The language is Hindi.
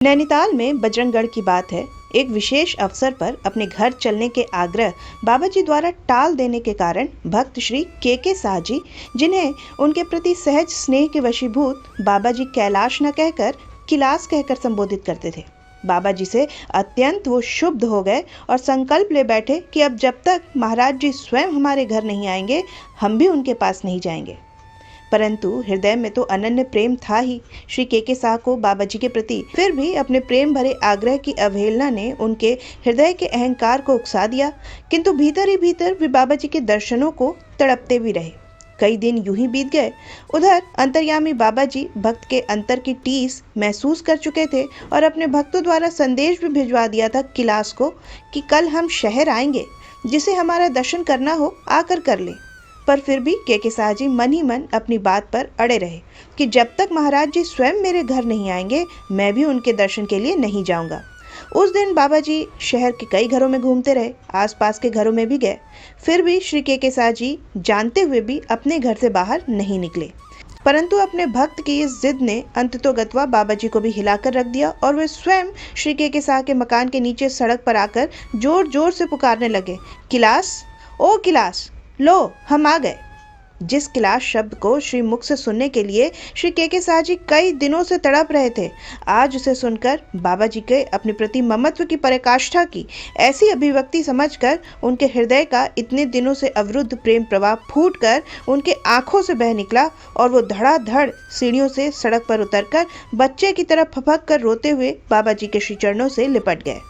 नैनीताल में बजरंगगढ़ की बात है। एक विशेष अवसर पर अपने घर चलने के आग्रह बाबा जी द्वारा टाल देने के कारण भक्त श्री के शाह जी, जिन्हें उनके प्रति सहज स्नेह के वशीभूत बाबा जी कैलाश न कहकर किलास कहकर संबोधित करते थे, बाबा जी से अत्यंत वो क्षुब्ध हो गए और संकल्प ले बैठे कि अब जब तक महाराज जी स्वयं हमारे घर नहीं आएंगे, हम भी उनके पास नहीं जाएंगे। परंतु हृदय में तो अनन्य प्रेम था ही श्री के शाह को बाबा जी के प्रति। फिर भी अपने प्रेम भरे आग्रह की अवहेलना ने उनके हृदय के अहंकार को उकसा दिया, किंतु भीतर ही भीतर वे बाबा जी के दर्शनों को तड़पते भी रहे। कई दिन यूं ही बीत गए। उधर अंतर्यामी बाबा जी भक्त के अंतर की टीस महसूस कर चुके थे और अपने भक्तों द्वारा संदेश भी भिजवा दिया था किलास को कि कल हम शहर आएंगे, जिसे हमारा दर्शन करना हो आकर कर ले। पर फिर भी के शाह जी मन ही मन अपनी बात पर अड़े रहे कि जब तक महाराज जी स्वयं मेरे घर नहीं आएंगे, मैं भी उनके दर्शन के लिए नहीं जाऊंगा। उस दिन बाबा जी शहर के कई घरों में घूमते रहे, आसपास के घरों में भी गए, फिर भी श्री के शाह जी जानते हुए भी अपने घर से बाहर नहीं निकले। परंतु अपने भक्त की इस जिद ने अंततोगत्वा बाबा जी को भी हिलाकर रख दिया और वे स्वयं श्री के शाह के मकान के नीचे सड़क पर आकर जोर जोर से पुकारने लगे, किलास, ओ किलास, लो हम आ गए। जिस किलास शब्द को श्री मुख से सुनने के लिए श्री के शाह जी कई दिनों से तड़प रहे थे, आज उसे सुनकर बाबा जी के अपने प्रति ममत्व की पराकाष्ठा की ऐसी अभिव्यक्ति समझकर उनके हृदय का इतने दिनों से अवरुद्ध प्रेम प्रवाह फूटकर उनके आंखों से बह निकला और वो धड़ाधड़ सीढ़ियों से सड़क पर उतरकर बच्चे की तरह फपक कर रोते हुए बाबा जी के श्री चरणों से लिपट गए।